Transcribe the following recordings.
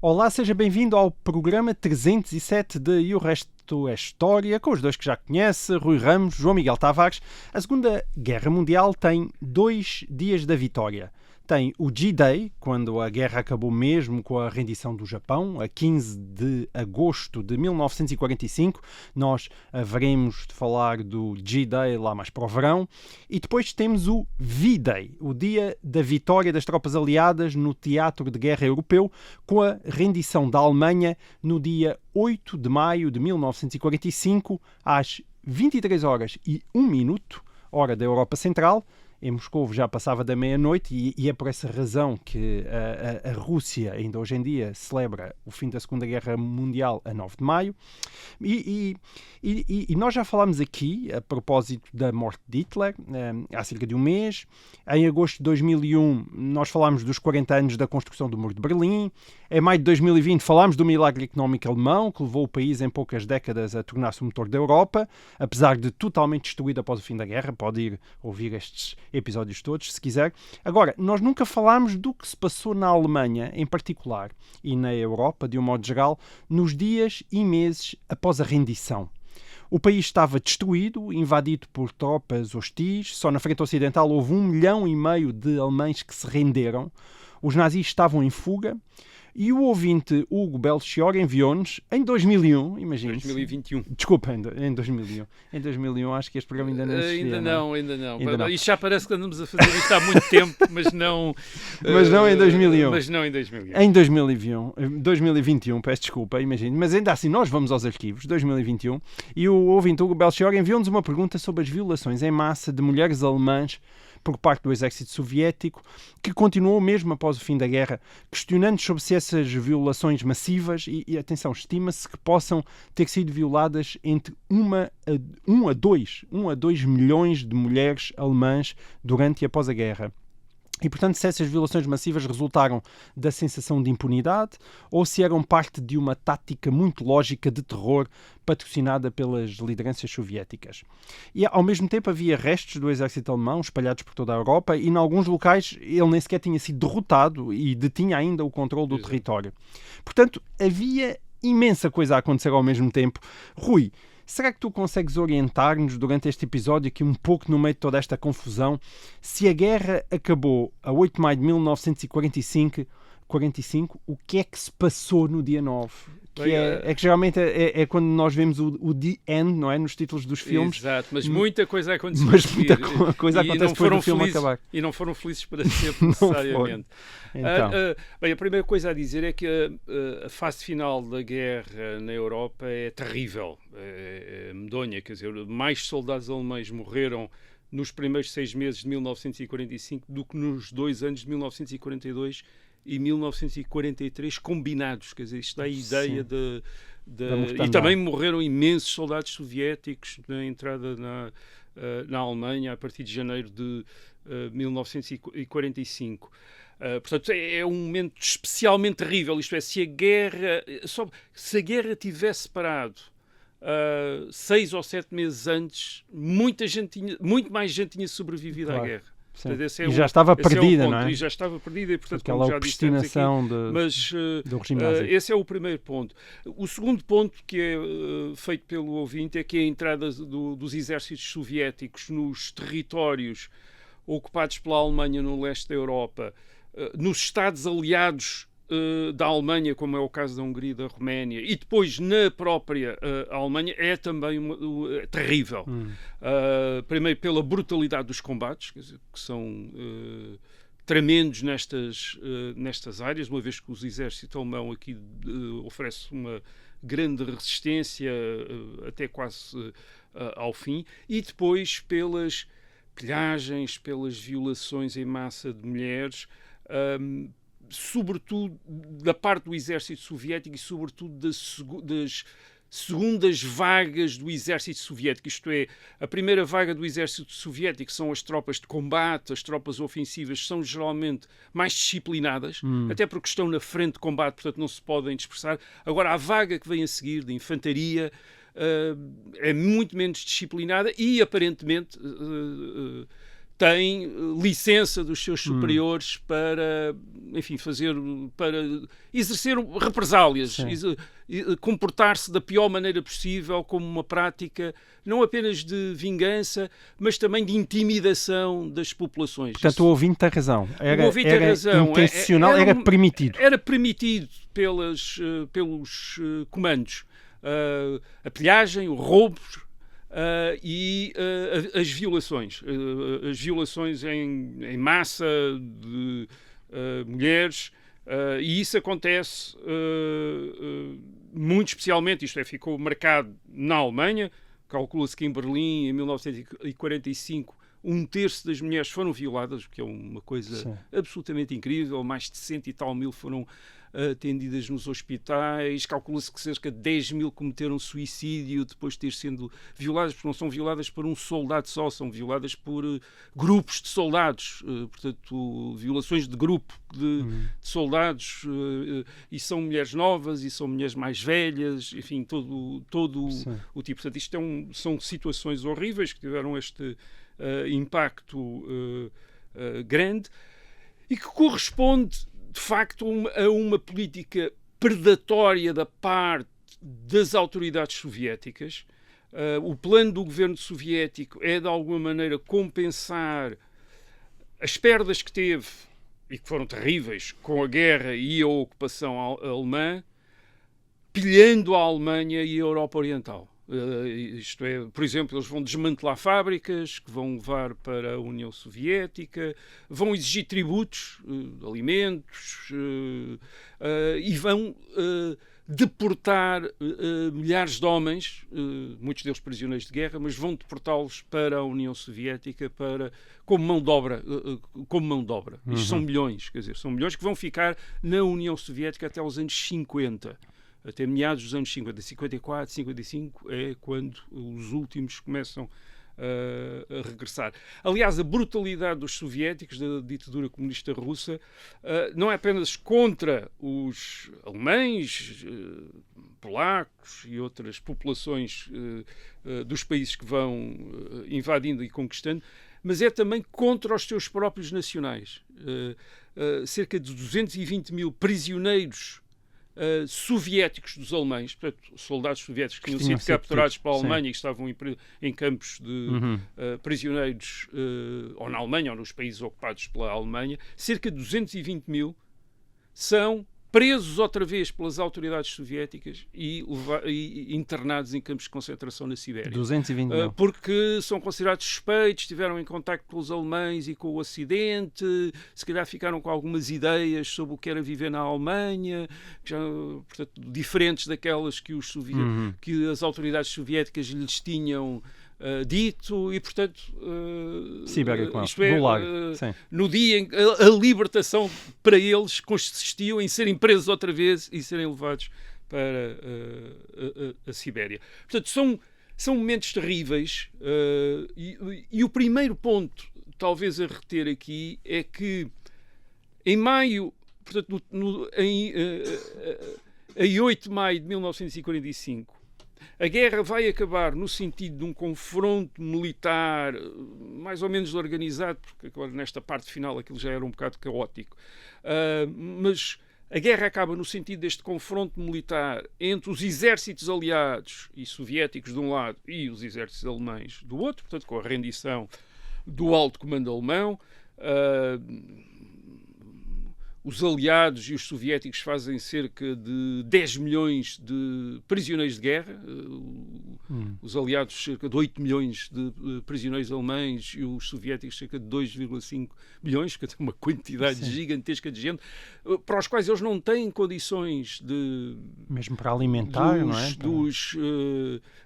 Olá, seja bem-vindo ao programa 307 de E o Resto é História, com os dois que já conhece, Rui Ramos, João Miguel Tavares. A Segunda Guerra Mundial tem 2 dias da vitória. Tem o G-Day, quando a guerra acabou mesmo com a rendição do Japão, a 15 de agosto de 1945. Nós haveremos de falar do G-Day lá mais para o verão. E depois temos o V-Day, o dia da vitória das tropas aliadas no teatro de guerra europeu, com a rendição da Alemanha no dia 8 de maio de 1945, às 23 horas e 1 minuto, hora da Europa Central. Em Moscovo já passava da meia-noite e é por essa razão que a Rússia ainda hoje em dia celebra o fim da Segunda Guerra Mundial a 9 de maio. E nós já falámos aqui, a propósito da morte de Hitler, há cerca de um mês. Em agosto de 2001 nós falámos dos 40 anos da construção do Muro de Berlim. Em maio de 2020 falámos do milagre económico alemão, que levou o país em poucas décadas a tornar-se o motor da Europa, apesar de totalmente destruído após o fim da guerra. Pode ir ouvir estes episódios todos, se quiser. Agora, nós nunca falámos do que se passou na Alemanha, em particular, e na Europa, de um modo geral, nos dias e meses após a rendição. O país estava destruído, invadido por tropas hostis. Só na frente ocidental houve 1,5 milhão de alemães que se renderam. Os nazis estavam em fuga. E o ouvinte Hugo Belchior enviou-nos em 2001, imagina. 2021. Desculpa, em 2001. Em 2001 acho que este programa ainda não existia. Ainda não. Isto já parece que andamos a fazer isto há muito tempo, mas não... Mas não em 2001. Mas não em 2001. Em 2021, peço desculpa, imagino. Mas ainda assim, nós vamos aos arquivos, 2021, e o ouvinte Hugo Belchior enviou-nos uma pergunta sobre as violações em massa de mulheres alemãs por parte do exército soviético, que continuou mesmo após o fim da guerra, questionando sobre se essas violações massivas, e atenção, estima-se que possam ter sido violadas entre 1 a 2 milhões de mulheres alemãs durante e após a guerra. E, portanto, se essas violações massivas resultaram da sensação de impunidade ou se eram parte de uma tática muito lógica de terror patrocinada pelas lideranças soviéticas. E, ao mesmo tempo, havia restos do exército alemão espalhados por toda a Europa e, em alguns locais, ele nem sequer tinha sido derrotado e detinha ainda o controle do território. Portanto, havia imensa coisa a acontecer ao mesmo tempo. Rui, será que tu consegues orientar-nos durante este episódio, aqui um pouco no meio de toda esta confusão, se a guerra acabou a 8 de maio de 1945, o que é que se passou no dia 9? Que geralmente é quando nós vemos o The End, não é? Nos títulos dos filmes. Exato, mas muita coisa aconteceu. Mas muita coisa acontece depois do filme acabar. E não foram felizes para sempre, necessariamente. Então. Bem, a primeira coisa a dizer é que a fase final da guerra na Europa é terrível, é medonha, quer dizer, mais soldados alemães morreram nos primeiros 6 meses de 1945 do que nos 2 anos de 1942 e 1943 combinados, quer dizer, isto dá a ideia de e também morreram imensos soldados soviéticos na entrada na Alemanha a partir de janeiro de 1945. Portanto, é um momento especialmente terrível, isto é, se a guerra tivesse parado 6 ou 7 meses antes, muito mais gente tinha sobrevivido à guerra. Portanto, já estava perdida, não é? E já estava perdida, e portanto, aquela obstinação do regime nazi. Esse é o primeiro ponto. O segundo ponto que é feito pelo ouvinte é que a entrada dos exércitos soviéticos nos territórios ocupados pela Alemanha no leste da Europa, nos Estados aliados da Alemanha, como é o caso da Hungria e da Roménia, e depois na própria Alemanha, é também terrível. Primeiro pela brutalidade dos combates, quer dizer, que são tremendos nestas áreas, uma vez que o exército alemão aqui oferece uma grande resistência até quase ao fim, e depois pelas pilhagens, pelas violações em massa de mulheres, sobretudo da parte do exército soviético e sobretudo das segundas vagas do exército soviético, isto é, a primeira vaga do exército soviético são as tropas de combate, as tropas ofensivas são geralmente mais disciplinadas, até porque estão na frente de combate, portanto não se podem dispersar. Agora, a vaga que vem a seguir de infantaria é muito menos disciplinada e aparentemente tem licença dos seus superiores para, enfim, para exercer represálias, comportar-se da pior maneira possível, como uma prática não apenas de vingança, mas também de intimidação das populações. Portanto, o ouvinte tem razão. O ouvinte tem razão. Intencional, era permitido. Era permitido pelos comandos. A pilhagem, o roubo e as violações. As violações em massa de mulheres. E isso acontece muito especialmente, isto é, ficou marcado na Alemanha. Calcula-se que em Berlim, em 1945, 1/3 das mulheres foram violadas, o que é uma coisa absolutamente incrível. Mais de 100 e tal mil foram atendidas nos hospitais. Calcula-se que cerca de 10 mil cometeram suicídio depois de ter sido violadas, porque não são violadas por um soldado só, são violadas por grupos de soldados, portanto, violações de grupo de soldados, e são mulheres novas, e são mulheres mais velhas, enfim, todo o tipo. Portanto, isto são situações horríveis que tiveram este impacto grande e que corresponde de facto a uma política predatória da parte das autoridades soviéticas. O plano do governo soviético é de alguma maneira compensar as perdas que teve, e que foram terríveis, com a guerra e a ocupação alemã, pilhando a Alemanha e a Europa Oriental. Isto é, por exemplo, eles vão desmantelar fábricas que vão levar para a União Soviética, vão exigir tributos de alimentos e vão deportar milhares de homens, muitos deles prisioneiros de guerra, mas vão deportá-los para a União Soviética como mão de obra. Isto são milhões, quer dizer, são milhões que vão ficar na União Soviética até os anos 50. Até meados dos anos 50, 54, 55 é quando os últimos começam a regressar. Aliás, a brutalidade dos soviéticos, da ditadura comunista russa, não é apenas contra os alemães, polacos e outras populações dos países que vão invadindo e conquistando, mas é também contra os seus próprios nacionais. Cerca de 220 mil prisioneiros soviéticos dos alemães, portanto, soldados soviéticos que tinham sido capturados pela Alemanha e que estavam em campos de prisioneiros ou na Alemanha ou nos países ocupados pela Alemanha, cerca de 220 mil são presos outra vez pelas autoridades soviéticas e internados em campos de concentração na Sibéria. 220 mil. Porque são considerados suspeitos, estiveram em contacto com os alemães e com o Ocidente, se calhar ficaram com algumas ideias sobre o que era viver na Alemanha, já, portanto, diferentes daquelas que, que as autoridades soviéticas lhes tinham dito, e portanto isto é, no dia em que a libertação para eles consistiu em serem presos outra vez e serem levados para a Sibéria. Portanto, são momentos terríveis, e o primeiro ponto talvez a reter aqui é que em maio, portanto em 8 de maio de 1945, a guerra vai acabar no sentido de um confronto militar mais ou menos organizado, porque agora nesta parte final aquilo já era um bocado caótico, mas a guerra acaba no sentido deste confronto militar entre os exércitos aliados e soviéticos de um lado e os exércitos alemães do outro, portanto com a rendição do alto comando alemão. Os aliados e os soviéticos fazem cerca de 10 milhões de prisioneiros de guerra. Os aliados cerca de 8 milhões de prisioneiros alemães e os soviéticos cerca de 2,5 milhões, que é uma quantidade gigantesca de gente, para os quais eles não têm condições de... Mesmo para alimentar, não é?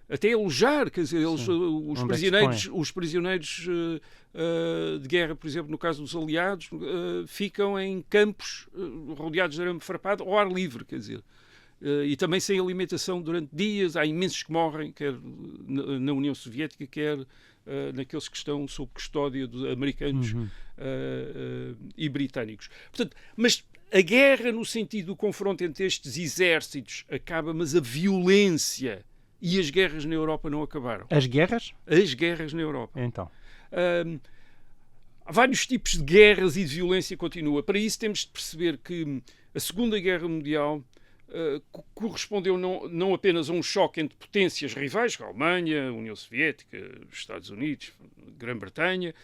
Até alojar, quer dizer, eles, os prisioneiros de guerra, por exemplo, no caso dos aliados, ficam em campos rodeados de arame farpado ao ar livre, quer dizer, e também sem alimentação durante dias. Há imensos que morrem, quer na União Soviética, quer naqueles que estão sob custódia de americanos e britânicos. Portanto, mas a guerra, no sentido do confronto entre estes exércitos, acaba, mas a violência e as guerras na Europa não acabaram. As guerras? As guerras na Europa. Então. há vários tipos de guerras e de violência continua. Para isso temos de perceber que a Segunda Guerra Mundial correspondeu não apenas a um choque entre potências rivais, a Alemanha, a União Soviética, os Estados Unidos, a Grã-Bretanha,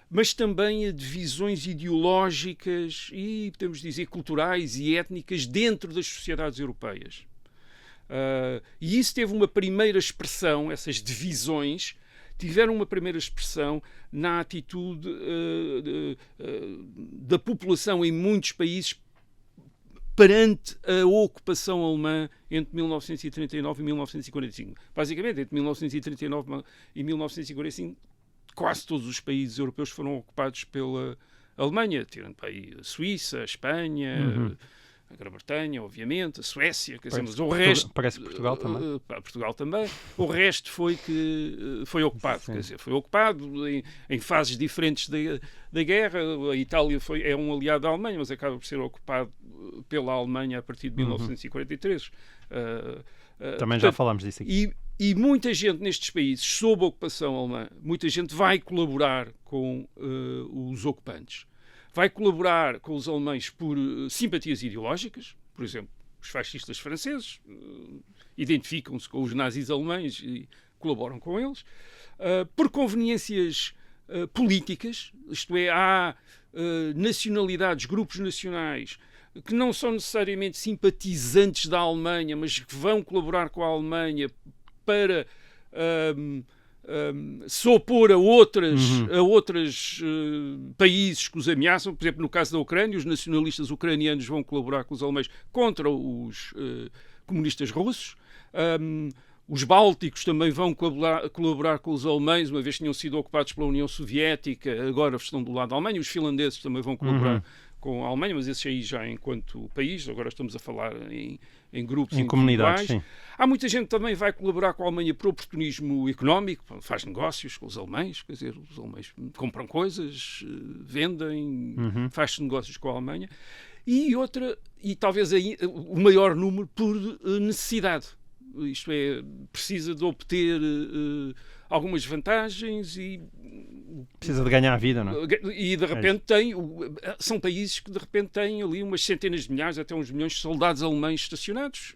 mas também a divisões ideológicas e, podemos dizer, culturais e étnicas dentro das sociedades europeias. E isso teve uma primeira expressão, essas divisões tiveram uma primeira expressão na atitude da população em muitos países perante a ocupação alemã entre 1939 e 1945. Basicamente, entre 1939 e 1945, quase todos os países europeus foram ocupados pela Alemanha, tirando para aí a Suíça, a Espanha, a Grã-Bretanha, obviamente, a Suécia, quer dizer, mas o resto... Parece que Portugal também. Portugal também. O resto foi ocupado, quer dizer, foi ocupado em fases diferentes da guerra. A Itália é um aliado da Alemanha, mas acaba por ser ocupado pela Alemanha a partir de 1943. Também Portanto, já falámos disso aqui. E muita gente nestes países, sob a ocupação alemã, muita gente vai colaborar com os ocupantes. Vai colaborar com os alemães por simpatias ideológicas, por exemplo, os fascistas franceses identificam-se com os nazis alemães e colaboram com eles, por conveniências políticas, isto é, há nacionalidades, grupos nacionais que não são necessariamente simpatizantes da Alemanha, mas que vão colaborar com a Alemanha para se opor a outros países que os ameaçam. Por exemplo, no caso da Ucrânia, os nacionalistas ucranianos vão colaborar com os alemães contra os comunistas russos. Os bálticos também vão colaborar com os alemães, uma vez que tinham sido ocupados pela União Soviética, agora estão do lado da Alemanha. Os finlandeses também vão colaborar com a Alemanha, mas esses aí já enquanto país. Agora estamos a falar em grupos em comunidades. Sim. Há muita gente que também vai colaborar com a Alemanha por oportunismo económico, faz negócios com os alemães, quer dizer, os alemães compram coisas, vendem, faz negócios com a Alemanha. E talvez aí, o maior número por necessidade. Isto é, precisa de obter algumas vantagens e... Precisa de ganhar a vida, não é? E de repente são países que de repente têm ali umas centenas de milhares, até uns milhões de soldados alemães estacionados,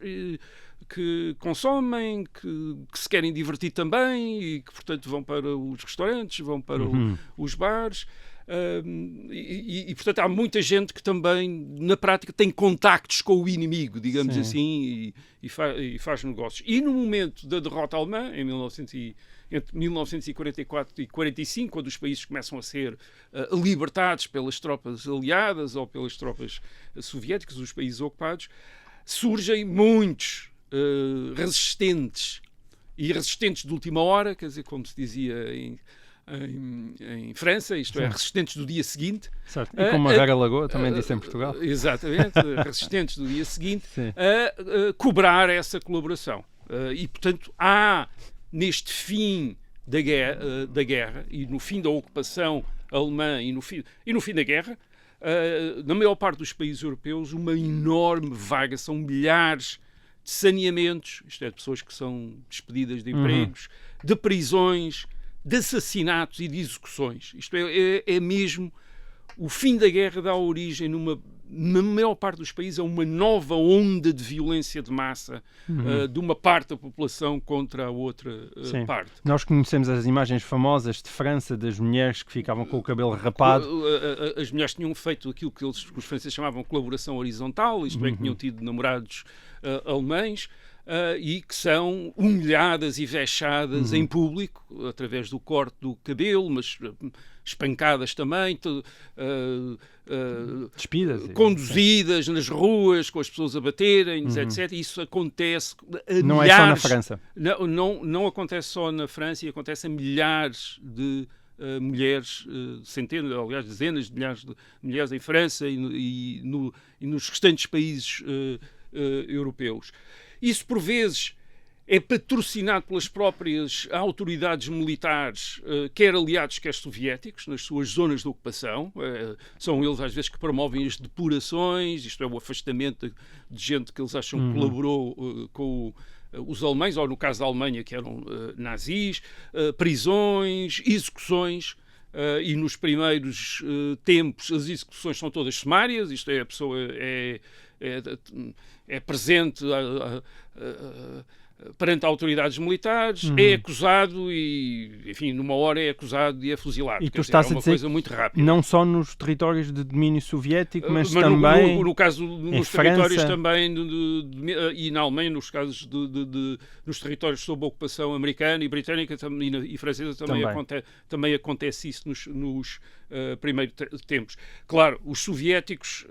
que consomem, que se querem divertir também e que, portanto, vão para os restaurantes, vão para os bares. Portanto, há muita gente que também, na prática, tem contactos com o inimigo, digamos assim, e faz negócios. E no momento da derrota alemã, entre 1944 e 1945, quando os países começam a ser libertados pelas tropas aliadas ou pelas tropas soviéticas, os países ocupados, surgem muitos resistentes e resistentes de última hora, quer dizer, como se dizia em França, isto é, resistentes do dia seguinte. Certo. E como a Vera Lagoa também disse em Portugal. Exatamente, resistentes do dia seguinte a cobrar essa colaboração. E, portanto, há neste fim da guerra e no fim da ocupação alemã e no fim da guerra, na maior parte dos países europeus, uma enorme vaga, são milhares de saneamentos, isto é, de pessoas que são despedidas de empregos, de prisões, de assassinatos e de execuções. Isto é mesmo o fim da guerra dá origem na maior parte dos países a uma nova onda de violência de massa de uma parte da população contra a outra parte. Nós conhecemos as imagens famosas de França das mulheres que ficavam com o cabelo rapado. As mulheres tinham feito aquilo que os franceses chamavam colaboração horizontal, isto é, que tinham tido namorados alemães, e que são humilhadas e vexadas em público, através do corte do cabelo, mas espancadas também, despidas, conduzidas nas ruas, com as pessoas a baterem-nos, etc. Isso acontece a não milhares... é só na França. Não acontece só na França, e acontece a milhares de mulheres, centenas, aliás, dezenas de milhares de mulheres em França e nos restantes países europeus. Isso, por vezes, é patrocinado pelas próprias autoridades militares, quer aliados, quer soviéticos, nas suas zonas de ocupação. São eles, às vezes, que promovem as depurações, isto é, o afastamento de gente que eles acham que colaborou com os alemães, ou no caso da Alemanha, que eram nazis, prisões, execuções. e nos primeiros tempos as execuções são todas sumárias, isto é, a pessoa é presente perante autoridades militares, é acusado e, enfim, numa hora é acusado e é fuzilado. E tu estás é uma a dizer coisa muito rápida. Não só nos territórios de domínio soviético, mas também no caso, nos França. territórios também, e na Alemanha, nos casos nos territórios sob ocupação americana e britânica e francesa, também acontece isso nos primeiros tempos. Claro, os soviéticos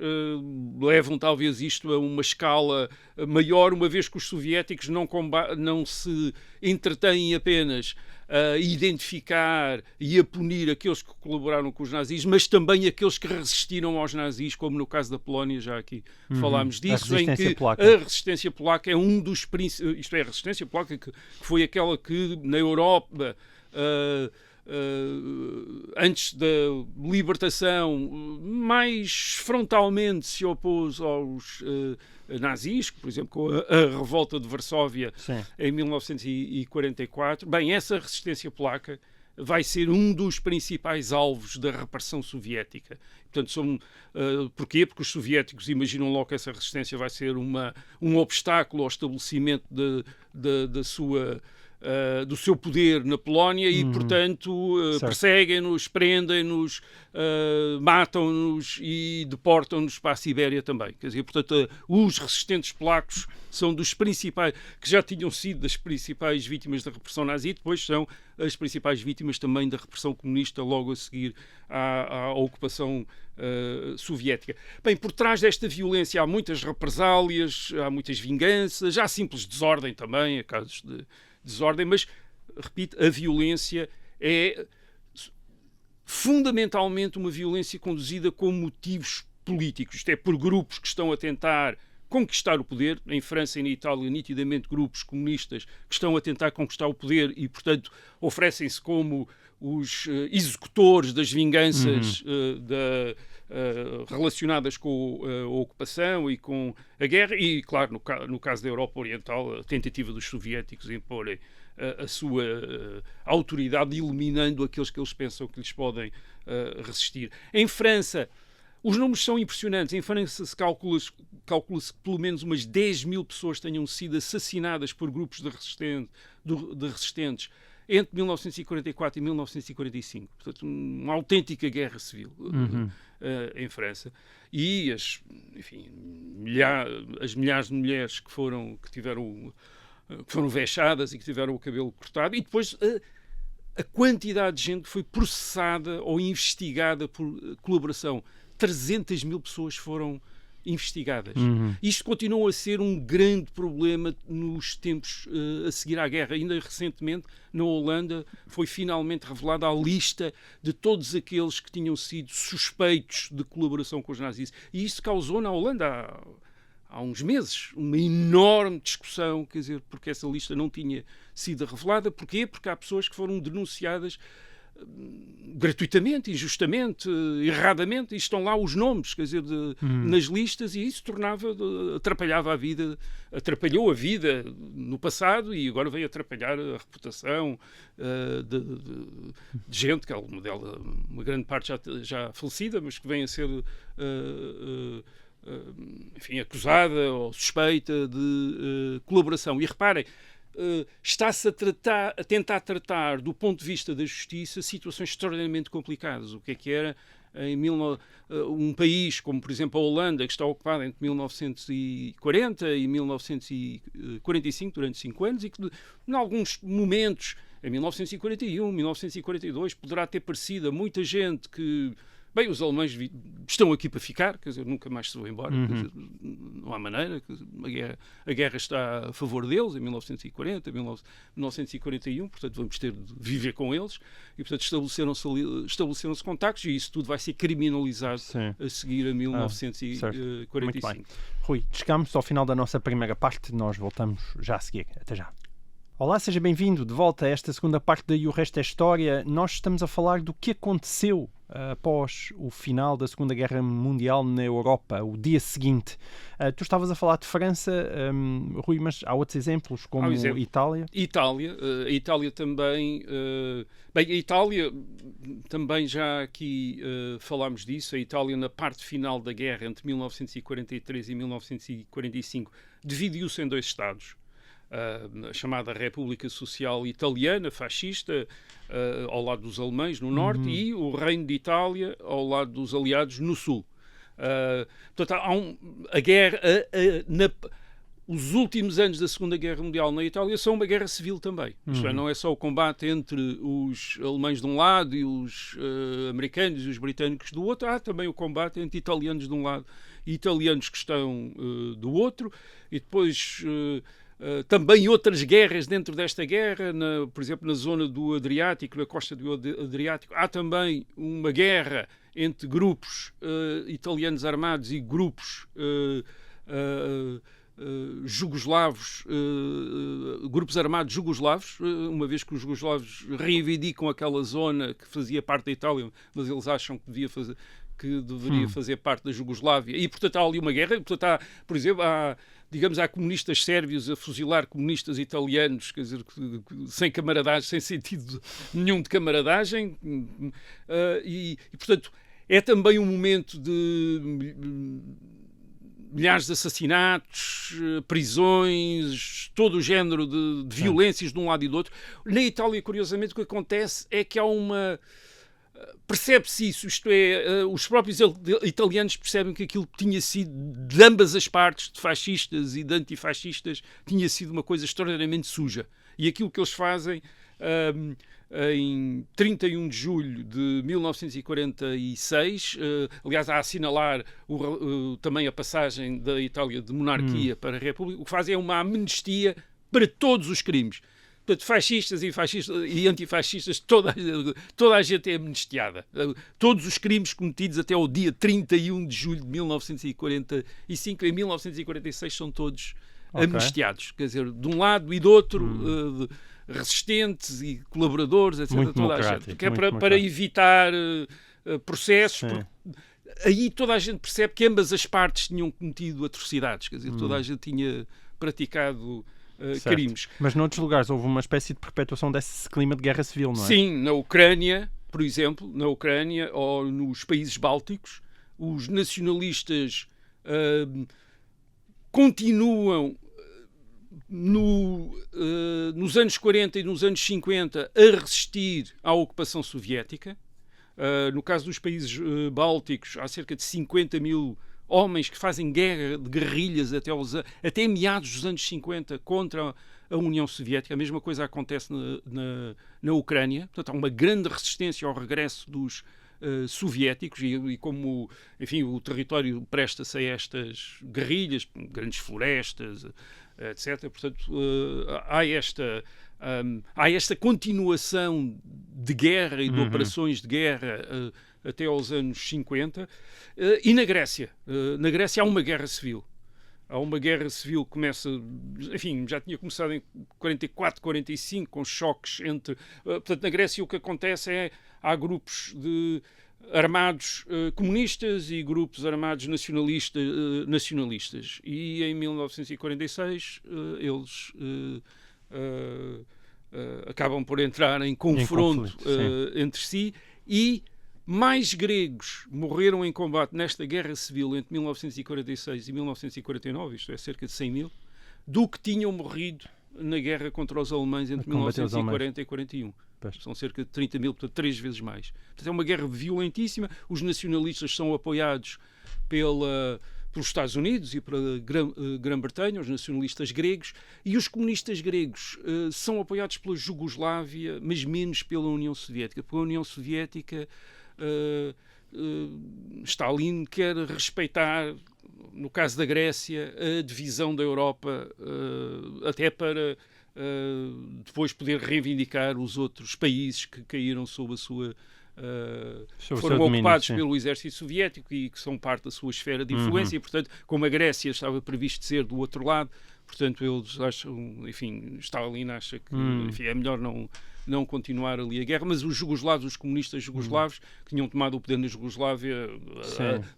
levam talvez isto a uma escala maior, uma vez que os soviéticos não se entretêm apenas a identificar e a punir aqueles que colaboraram com os nazis, mas também aqueles que resistiram aos nazis, como no caso da Polónia, já aqui falámos disso, em que a resistência polaca é um dos principais, isto é, a resistência polaca que foi aquela que na Europa antes da libertação mais frontalmente se opôs aos nazis, por exemplo, com a revolta de Varsóvia em 1944. Bem, essa resistência polaca vai ser um dos principais alvos da repressão soviética. Portanto, porquê? Porque os soviéticos imaginam logo que essa resistência vai ser um obstáculo ao estabelecimento do seu poder na Polónia e, portanto, perseguem-nos, prendem-nos, matam-nos e deportam-nos para a Sibéria também. Quer dizer, portanto, os resistentes polacos são dos principais, que já tinham sido das principais vítimas da repressão nazi, depois são as principais vítimas também da repressão comunista logo a seguir à ocupação soviética. Bem, por trás desta violência há muitas represálias, há muitas vinganças, há simples desordem também, há casos de desordem, mas, repito, a violência é fundamentalmente uma violência conduzida com motivos políticos, isto é, por grupos que estão a tentar conquistar o poder. Em França e na Itália, nitidamente, grupos comunistas que estão a tentar conquistar o poder e, portanto, oferecem-se como os executores das vinganças relacionadas com a ocupação e com a guerra e, claro, no caso da Europa Oriental, a tentativa dos soviéticos de imporem a sua autoridade, eliminando aqueles que eles pensam que lhes podem resistir. Em França, os números são impressionantes. Em França calcula-se que pelo menos umas 10 mil pessoas tenham sido assassinadas por grupos de resistentes entre 1944 e 1945. Portanto, uma autêntica guerra civil em França. E as milhares de mulheres que foram vexadas e que tiveram o cabelo cortado. E depois a quantidade de gente que foi processada ou investigada por colaboração. 300 mil pessoas foram investigadas. Isto continua a ser um grande problema nos tempos a seguir à guerra. Ainda recentemente, na Holanda, foi finalmente revelada a lista de todos aqueles que tinham sido suspeitos de colaboração com os nazis. E isso causou na Holanda, há uns meses, uma enorme discussão, quer dizer, porque essa lista não tinha sido revelada. Porquê? Porque há pessoas que foram denunciadas gratuitamente, injustamente, erradamente, e estão lá os nomes, quer dizer, nas listas, e isso atrapalhava a vida, atrapalhou a vida no passado e agora veio atrapalhar a reputação de gente, que é uma grande parte já falecida, mas que vem a ser enfim, acusada ou suspeita de colaboração. E reparem, está-se a tentar tratar, do ponto de vista da justiça, situações extraordinariamente complicadas. O que era um país como, por exemplo, a Holanda, que está ocupada entre 1940 e 1945, durante 5 anos, e que, em alguns momentos, em 1941, 1942, poderá ter parecido a muita gente que, bem, os alemães estão aqui para ficar, quer dizer, nunca mais se vão embora, quer dizer, não há maneira, a guerra está a favor deles, em 1940, 1941, portanto vamos ter de viver com eles, e portanto estabeleceram-se contactos, e isso tudo vai ser criminalizado a seguir a 1945. Muito bem. Rui, chegamos ao final da nossa primeira parte, nós voltamos já a seguir. Até já. Olá, seja bem-vindo de volta a esta segunda parte da E o Resto é História. Nós estamos a falar do que aconteceu após o final da Segunda Guerra Mundial na Europa, o dia seguinte. Tu estavas a falar de França, Rui, mas há outros exemplos, como Itália? A Itália também... Bem, a Itália, também já aqui falámos disso, a Itália na parte final da guerra, entre 1943 e 1945, dividiu-se em dois Estados. A chamada República Social Italiana, fascista, ao lado dos alemães no norte, e o Reino de Itália ao lado dos aliados no sul. Portanto, há a guerra... Os últimos anos da Segunda Guerra Mundial na Itália são uma guerra civil também. Isto é, não é só o combate entre os alemães de um lado e os americanos e os britânicos do outro, há também o combate entre italianos de um lado e italianos que estão do outro, e depois também outras guerras dentro desta guerra, por exemplo, na zona do Adriático, na costa do Adriático, há também uma guerra entre grupos italianos armados e grupos jugoslavos, grupos armados jugoslavos, uma vez que os jugoslavos reivindicam aquela zona que fazia parte da Itália, mas eles acham que deveria fazer parte da Jugoslávia, e portanto há ali uma guerra. Portanto, por exemplo, há comunistas sérvios a fuzilar comunistas italianos, quer dizer, sem camaradagem, sem sentido nenhum de camaradagem, e portanto é também um momento de milhares de assassinatos, prisões, todo o género de violências de um lado e do outro. Na Itália, curiosamente, o que acontece é que há uma... Percebe-se isso, isto é, os próprios italianos percebem que aquilo tinha sido, de ambas as partes, de fascistas e de antifascistas, tinha sido uma coisa extraordinariamente suja. E aquilo que eles fazem... em 31 de julho de 1946, aliás, a assinalar também a passagem da Itália de monarquia para a República, o que fazem é uma amnistia para todos os crimes. Portanto, fascistas e antifascistas, toda a gente é amnistiada. Todos os crimes cometidos até ao dia 31 de julho de 1945, em 1946 são todos amnistiados. Quer dizer, de um lado e do outro... resistentes e colaboradores, etc. Muito toda a gente. Que é para evitar processos. Aí toda a gente percebe que ambas as partes tinham cometido atrocidades. Quer dizer, toda a gente tinha praticado crimes. Mas noutros lugares houve uma espécie de perpetuação desse clima de guerra civil, não é? Sim, na Ucrânia, por exemplo, ou nos países bálticos, os nacionalistas continuam nos anos 40 e nos anos 50 a resistir à ocupação soviética. No caso dos países bálticos, há cerca de 50 mil homens que fazem guerra de guerrilhas até meados dos anos 50 contra a União Soviética. A mesma coisa acontece na Ucrânia. Portanto, há uma grande resistência ao regresso dos soviéticos e como, enfim, o território presta-se a estas guerrilhas, grandes florestas, etc. Portanto, há esta continuação de guerra e de operações de guerra até aos anos 50. E na Grécia? Na Grécia há uma guerra civil. Há uma guerra civil que começa, enfim, já tinha começado em 44, 45, com choques entre... Portanto, na Grécia o que acontece é há grupos armados comunistas e grupos armados nacionalistas. E em 1946 eles acabam por entrar em confronto entre si, e mais gregos morreram em combate nesta guerra civil entre 1946 e 1949, isto é, cerca de 100 mil, do que tinham morrido na guerra contra os alemães entre 1940 e 41. São cerca de 30 mil, portanto, 3 vezes mais. Portanto, é uma guerra violentíssima. Os nacionalistas são apoiados pelos Estados Unidos e pela Grã-Bretanha, os nacionalistas gregos, e os comunistas gregos são apoiados pela Jugoslávia, mas menos pela União Soviética. Pela União Soviética, Stalin quer respeitar, no caso da Grécia, a divisão da Europa, até para depois poder reivindicar os outros países que caíram sob a sua... foram ocupados pelo exército soviético e que são parte da sua esfera de influência, e portanto, como a Grécia estava previsto ser do outro lado, Portanto, eles acham, enfim, Stalin acha que enfim, é melhor não continuar ali a guerra, mas os jugoslavos, os comunistas jugoslavos, que tinham tomado o poder na Jugoslávia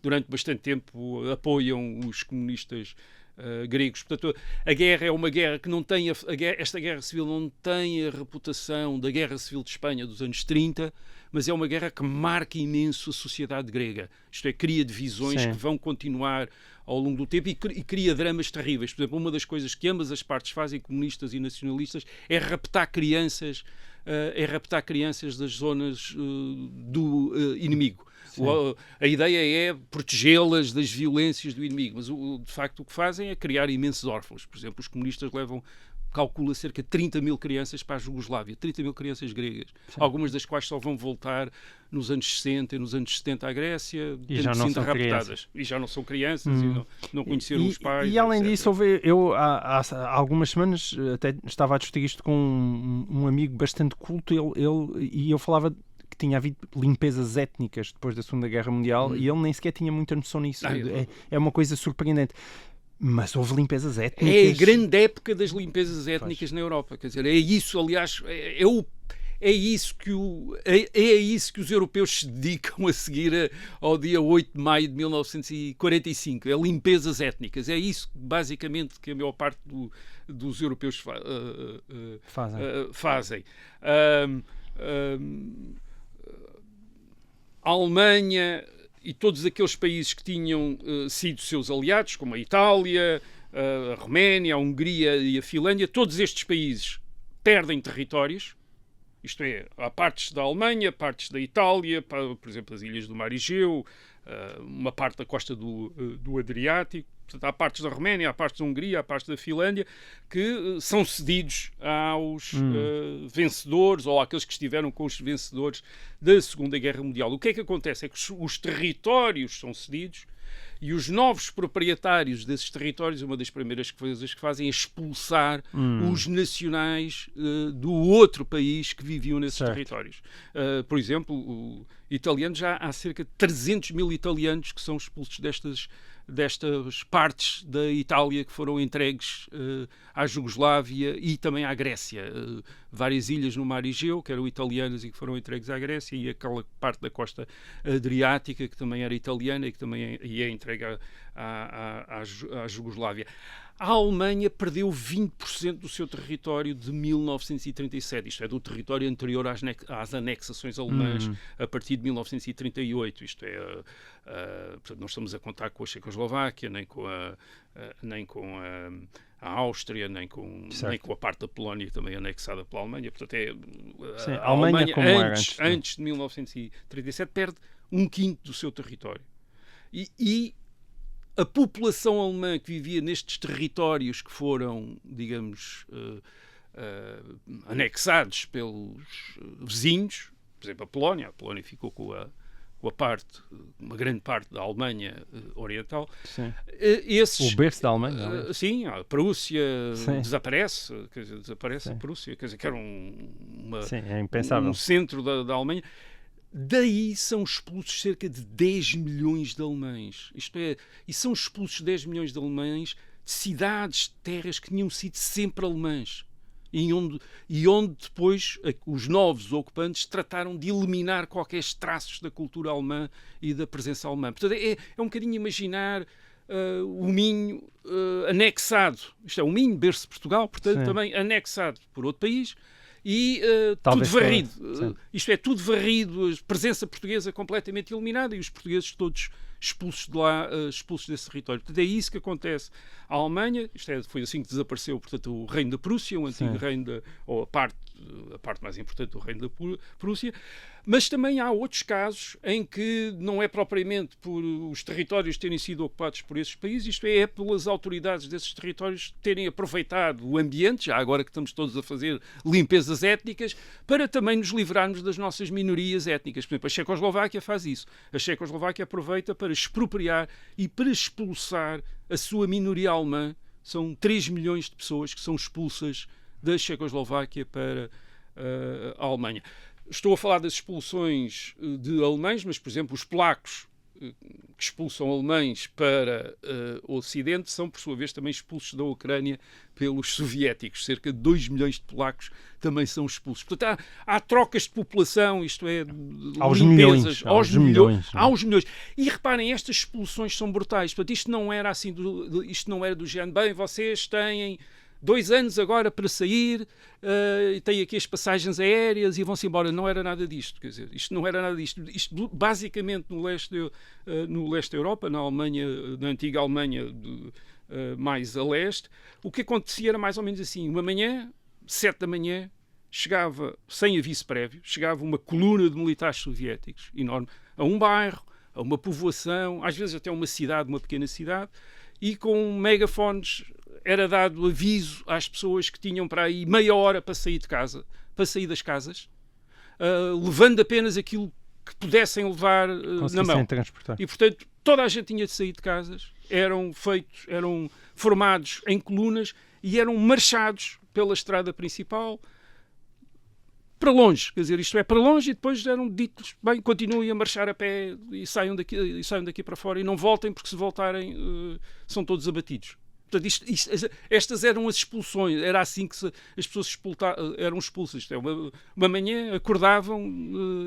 durante bastante tempo, apoiam os comunistas gregos. Portanto, a guerra é uma guerra que não tem esta guerra civil não tem a reputação da Guerra Civil de Espanha dos anos 30, mas é uma guerra que marca imenso a sociedade grega. Isto é, cria divisões que vão continuar ao longo do tempo e cria dramas terríveis. Por exemplo, uma das coisas que ambas as partes fazem, comunistas e nacionalistas, é raptar crianças das zonas do inimigo. A ideia é protegê-las das violências do inimigo, mas de facto o que fazem é criar imensos órfãos. Por exemplo, os comunistas calcula cerca de 30 mil crianças para a Jugoslávia, 30 mil crianças gregas, algumas das quais só vão voltar nos anos 60 e nos anos 70 à Grécia, tendo sido raptadas. E já não são crianças e não conheceram os pais. E além disso, eu há algumas semanas até estava a discutir isto com um amigo bastante culto, e eu falava que tinha havido limpezas étnicas depois da Segunda Guerra Mundial e ele nem sequer tinha muita noção nisso. É uma coisa surpreendente. Mas houve limpezas étnicas. É a grande época das limpezas étnicas na Europa. Quer dizer, é isso, aliás, é isso que os europeus se dedicam a seguir ao dia 8 de maio de 1945. É limpezas étnicas. É isso, basicamente, que a maior parte dos europeus fazem. A Alemanha e todos aqueles países que tinham sido seus aliados, como a Itália, a Roménia, a Hungria e a Finlândia, todos estes países perdem territórios, isto é, há partes da Alemanha, partes da Itália, por exemplo, as ilhas do Mar Egeu, uma parte da costa do Adriático. Portanto, há partes da Roménia, há partes da Hungria, há partes da Finlândia que são cedidos aos vencedores ou àqueles que estiveram com os vencedores da Segunda Guerra Mundial. O que é que acontece? É que os territórios são cedidos e os novos proprietários desses territórios, uma das primeiras coisas que fazem é expulsar os nacionais do outro país que viviam nesses territórios. Por exemplo, italianos, já há cerca de 300 mil italianos que são expulsos destas partes da Itália que foram entregues à Jugoslávia e também à Grécia. Várias ilhas no Mar Egeu, que eram italianas e que foram entregues à Grécia, e aquela parte da costa adriática, que também era italiana e que também é entregue à Jugoslávia. A Alemanha perdeu 20% do seu território de 1937, isto é, do território anterior às anexações alemãs a partir de 1938, isto é, portanto, não estamos a contar com a Checoslováquia, nem com a Áustria, nem com a parte da Polónia também anexada pela Alemanha. Portanto, a Alemanha antes de 1937 perde 1/5 do seu território. E a população alemã que vivia nestes territórios que foram, digamos, anexados pelos vizinhos, por exemplo, a Polónia ficou com uma grande parte da Alemanha Oriental. O berço da Alemanha. Sim, a Prússia desaparece, a Prússia, quer dizer, que era um centro da Alemanha. Daí são expulsos cerca de 10 milhões de alemães. Isto é, e são expulsos 10 milhões de alemães de cidades, de terras que tinham sido sempre alemãs. E onde depois os novos ocupantes trataram de eliminar qualquer traços da cultura alemã e da presença alemã. Portanto, é um bocadinho imaginar o Minho anexado. Isto é, o Minho, berço de Portugal, portanto, também anexado por outro país. E tudo varrido. Isto é, tudo varrido, a presença portuguesa completamente eliminada e os portugueses todos expulsos de lá, expulsos desse território. Portanto, é isso que acontece à Alemanha. Isto é, foi assim que desapareceu, portanto, o Reino da Prússia, o antigo reino ou a parte mais importante do Reino da Prússia. Mas também há outros casos em que não é propriamente por os territórios terem sido ocupados por esses países, isto é pelas autoridades desses territórios terem aproveitado o ambiente, já agora que estamos todos a fazer limpezas étnicas, para também nos livrarmos das nossas minorias étnicas. Por exemplo, a Checoslováquia faz isso. A Checoslováquia aproveita para expropriar e para expulsar a sua minoria alemã. São 3 milhões de pessoas que são expulsas da Checoslováquia para a Alemanha. Estou a falar das expulsões de alemães, mas, por exemplo, os polacos que expulsam alemães para o Ocidente são, por sua vez, também expulsos da Ucrânia pelos soviéticos. Cerca de 2 milhões de polacos também são expulsos. Portanto, há trocas de população, isto é, aos limpezas, milhões. aos milhões. E reparem, estas expulsões são brutais. Portanto, isto não era assim, isto não era do género, bem, vocês têm 2 anos agora para sair, têm aqui as passagens aéreas e vão-se embora. Não era nada disto, quer dizer, isto não era nada disto. Isto basicamente no leste da Europa, na Alemanha, na antiga Alemanha mais a leste, o que acontecia era mais ou menos assim. Uma manhã, 7 da manhã, chegava, sem aviso prévio, chegava uma coluna de militares soviéticos, enorme, a um bairro, a uma povoação, às vezes até uma cidade, uma pequena cidade, e com megafones era dado aviso às pessoas que tinham para aí meia hora para sair de casa, para sair das casas, levando apenas aquilo que pudessem levar na mão. Transportar. E, portanto, toda a gente tinha de sair de casas, eram formados em colunas e eram marchados pela estrada principal para longe, quer dizer, isto é, para longe, e depois eram ditos, bem, continuem a marchar a pé e saiam daqui para fora e não voltem, porque se voltarem são todos abatidos. Portanto, estas eram as expulsões, era assim que as pessoas eram expulsas. Isto é, uma manhã acordavam,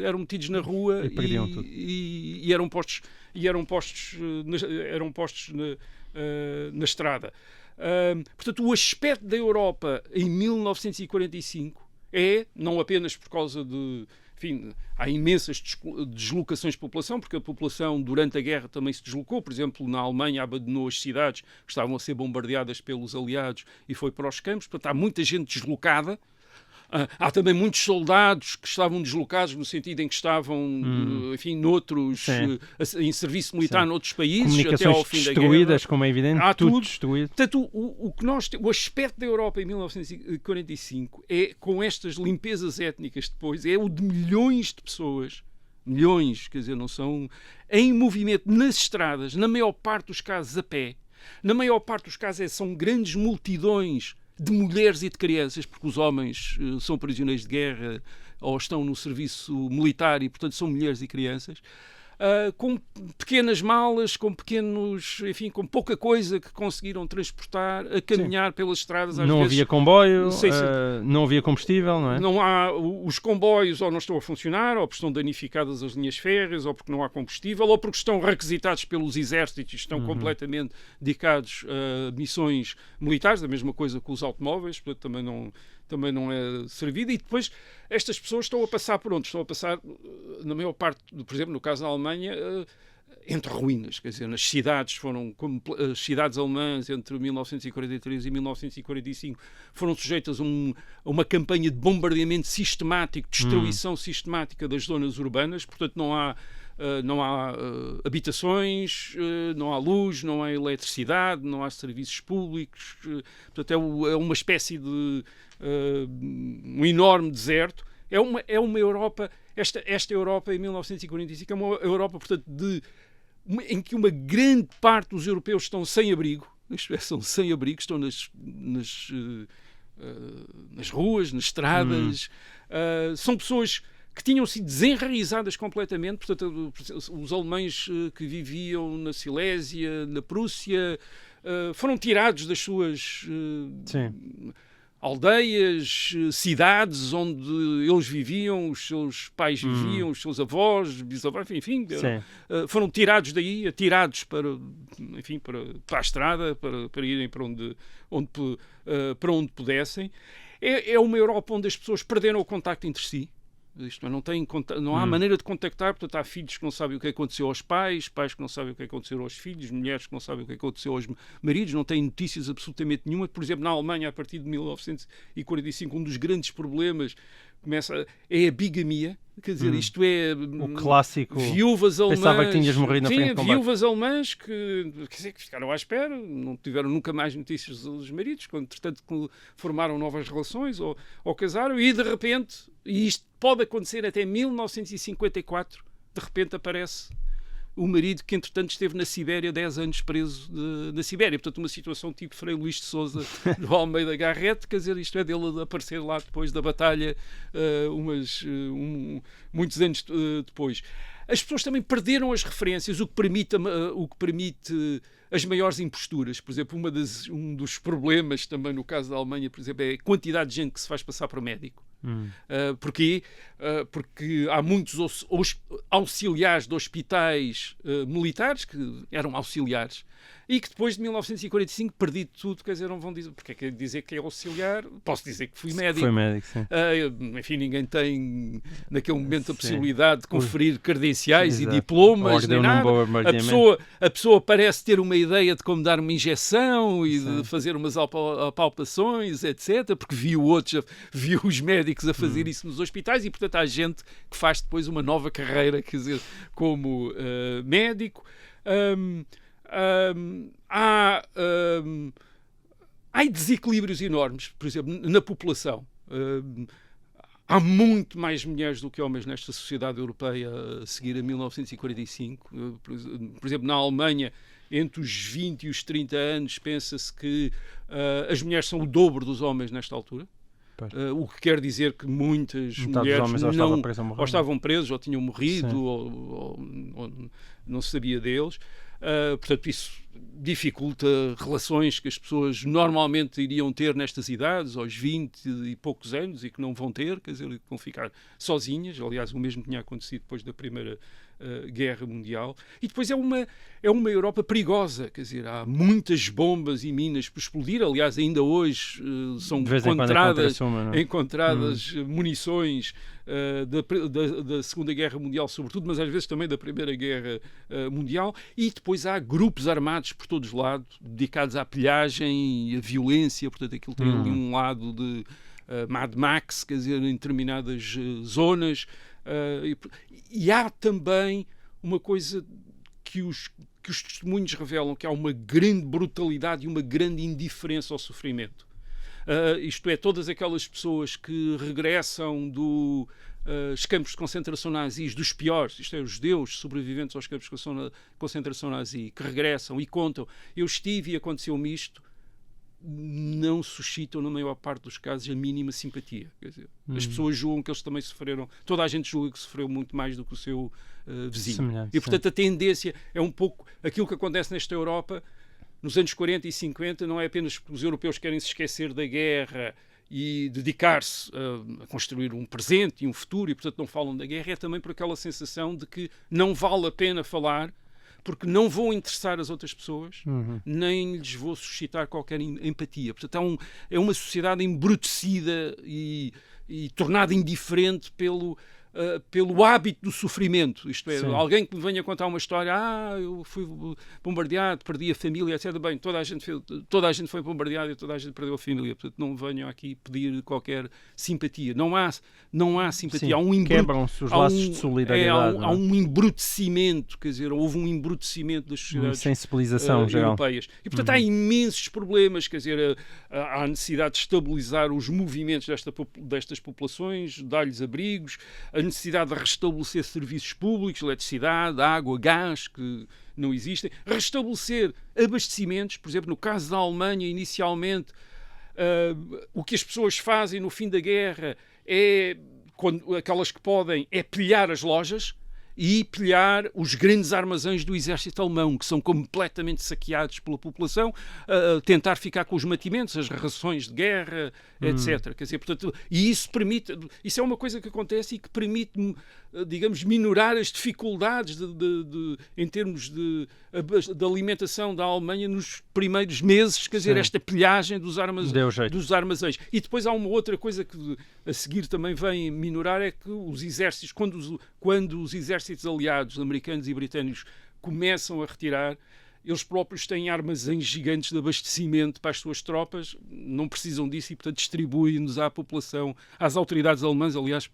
eram metidos na rua e perdiam tudo. E eram postos na estrada. Portanto, o aspecto da Europa em 1945 é, não apenas por causa de... Enfim, há imensas deslocações de população, porque a população durante a guerra também se deslocou. Por exemplo, na Alemanha abandonou as cidades que estavam a ser bombardeadas pelos aliados e foi para os campos. Portanto, há muita gente deslocada. Há também muitos soldados que estavam deslocados no sentido em que estavam, enfim, noutros, em serviço militar noutros países, até ao fim da guerra. Destruídas, como é evidente, há tudo destruído. Portanto, o aspecto da Europa em 1945 é, com estas limpezas étnicas depois, é o de milhões de pessoas, milhões, quer dizer, não são, em movimento nas estradas, na maior parte dos casos a pé, na maior parte dos casos são grandes multidões de mulheres e de crianças, porque os homens são prisioneiros de guerra ou estão no serviço militar e, portanto, são mulheres e crianças, com pequenas malas, com pequenos, enfim, com pouca coisa que conseguiram transportar, a caminhar pelas estradas. Às não vezes, havia comboio, não havia combustível, não é? Não há, os comboios ou não estão a funcionar, ou porque estão danificadas as linhas férreas, ou porque não há combustível, ou porque estão requisitados pelos exércitos e estão completamente dedicados a missões militares, a mesma coisa com os automóveis, portanto também não é servido. E depois estas pessoas estão a passar por onde? Estão a passar, na maior parte, por exemplo, no caso da Alemanha, entre ruínas. Quer dizer, as cidades as cidades alemãs entre 1943 e 1945 foram sujeitas a uma campanha de bombardeamento sistemático, destruição sistemática das zonas urbanas. Portanto, não há habitações, não há luz, não há eletricidade, não há serviços públicos. Portanto, é uma espécie de um enorme deserto. É uma Europa, esta Europa em 1945 é uma Europa, portanto, em que uma grande parte dos europeus estão sem abrigo, estão sem abrigo, estão nas ruas, nas estradas. São pessoas que tinham sido desenraizadas completamente. Portanto, os alemães que viviam na Silésia, na Prússia, foram tirados das suas aldeias, cidades onde eles viviam, os seus pais viviam, os seus avós, bisavós, enfim, foram tirados daí, atirados para a estrada, para irem para onde pudessem. É uma Europa onde as pessoas perderam o contacto entre si. Isto não há maneira de contactar. Portanto, há filhos que não sabem o que aconteceu aos pais, pais que não sabem o que aconteceu aos filhos, mulheres que não sabem o que aconteceu aos maridos, não têm notícias absolutamente nenhuma. Por exemplo, na Alemanha, a partir de 1945, um dos grandes problemas é a bigamia. Quer dizer, isto é o clássico. Viúvas alemãs. Pensava que tinhas morrido na frente de combate. Viúvas alemãs que ficaram à espera, não tiveram nunca mais notícias dos maridos, quando, entretanto, formaram novas relações ou casaram, e de repente, e isto pode acontecer até 1954, de repente aparece o marido que entretanto esteve na Sibéria 10 anos preso na Sibéria. Portanto, uma situação tipo Frei Luís de Sousa do Almeida Garrett, quer dizer, isto é dele aparecer lá depois da batalha, muitos anos depois. As pessoas também perderam as referências, o que permite as maiores imposturas. Por exemplo, um dos problemas também no caso da Alemanha, por exemplo, é a quantidade de gente que se faz passar por médico. Porquê? Porque há muitos auxiliares de hospitais militares que eram auxiliares e que depois de 1945 perdi tudo, quer dizer, não vão dizer, porque é que dizer que é auxiliar? Posso dizer que fui médico. Foi médico, sim. Enfim, ninguém tem naquele momento a possibilidade de conferir credenciais Exato. e diplomas, nem nada. A pessoa parece ter uma ideia de como dar uma injeção e de fazer umas palpações, etc., porque viu os médicos a fazer isso nos hospitais e, portanto, há gente que faz depois uma nova carreira, quer dizer, como médico. Há desequilíbrios enormes, por exemplo, na população. Há muito mais mulheres do que homens nesta sociedade europeia a seguir a 1945. Por exemplo, na Alemanha, entre os 20 e os 30 anos, pensa-se que as mulheres são o dobro dos homens nesta altura. O que quer dizer que muitas mulheres ou estavam presos ou tinham morrido ou não se sabia deles. Portanto, isso dificulta relações que as pessoas normalmente iriam ter nestas idades, aos 20 e poucos anos, e que não vão ter, quer dizer, que vão ficar sozinhas. Aliás, o mesmo tinha acontecido depois da Primeira Guerra Mundial. E depois é uma Europa perigosa, quer dizer, há muitas bombas e minas por explodir. Aliás, ainda hoje são encontradas munições da Segunda Guerra Mundial, sobretudo, mas às vezes também da Primeira Guerra Mundial. E depois há grupos armados por todos os lados, dedicados à pilhagem e à violência. Portanto, aquilo tem ali um lado de Mad Max, quer dizer, em determinadas zonas. E há também uma coisa que os testemunhos revelam, que há uma grande brutalidade e uma grande indiferença ao sofrimento. Isto é, todas aquelas pessoas que regressam dos campos de concentração nazis, dos piores, isto é, os judeus sobreviventes aos campos de concentração nazi, que regressam e contam, eu estive e aconteceu-me isto, não suscitam, na maior parte dos casos, a mínima simpatia. Quer dizer, as pessoas julgam que eles também sofreram, toda a gente julga que sofreu muito mais do que o seu vizinho. E, portanto, a tendência é um pouco aquilo que acontece nesta Europa nos anos 40 e 50, não é apenas porque os europeus querem se esquecer da guerra e dedicar-se a construir um presente e um futuro, e, portanto, não falam da guerra, é também por aquela sensação de que não vale a pena falar, porque não vou interessar as outras pessoas, nem lhes vou suscitar qualquer empatia. Portanto, é uma sociedade embrutecida e tornada indiferente pelo hábito do sofrimento. Isto é, alguém que me venha contar uma história, eu fui bombardeado, perdi a família, etc. Bem, toda a gente foi bombardeada e toda a gente perdeu a família. Portanto, não venham aqui pedir qualquer simpatia. Não há simpatia. Quebram-se os laços de solidariedade. Há um embrutecimento, quer dizer, houve um embrutecimento das sociedades europeias. E, portanto, há imensos problemas, quer dizer, há a necessidade de estabilizar os movimentos destas populações, dar-lhes abrigos, a necessidade de restabelecer serviços públicos, eletricidade, água, gás, que não existem, restabelecer abastecimentos. Por exemplo, no caso da Alemanha, inicialmente, o que as pessoas fazem no fim da guerra é, aquelas que podem, é pilhar as lojas e pilhar os grandes armazéns do exército alemão, que são completamente saqueados pela população, tentar ficar com os mantimentos, as rações de guerra, etc. Quer dizer, portanto, e isso é uma coisa que acontece e que permite, digamos, minorar as dificuldades em termos de alimentação da Alemanha nos primeiros meses, quer dizer, esta pilhagem dos armazéns. E depois há uma outra coisa que a seguir também vem minorar, é que os exércitos, quando os exércitos aliados, americanos e britânicos, começam a retirar, eles próprios têm armazéns gigantes de abastecimento para as suas tropas, não precisam disso e, portanto, distribuem-nos à população, às autoridades alemãs, aliás,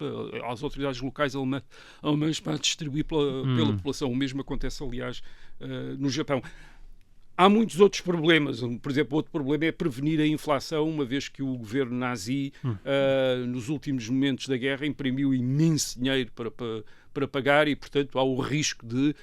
às autoridades locais alemãs para distribuir pela população. O mesmo acontece, aliás, no Japão. Há muitos outros problemas. Por exemplo, outro problema é prevenir a inflação, uma vez que o governo nazi, nos últimos momentos da guerra, imprimiu imenso dinheiro para para pagar e, portanto, há o risco de,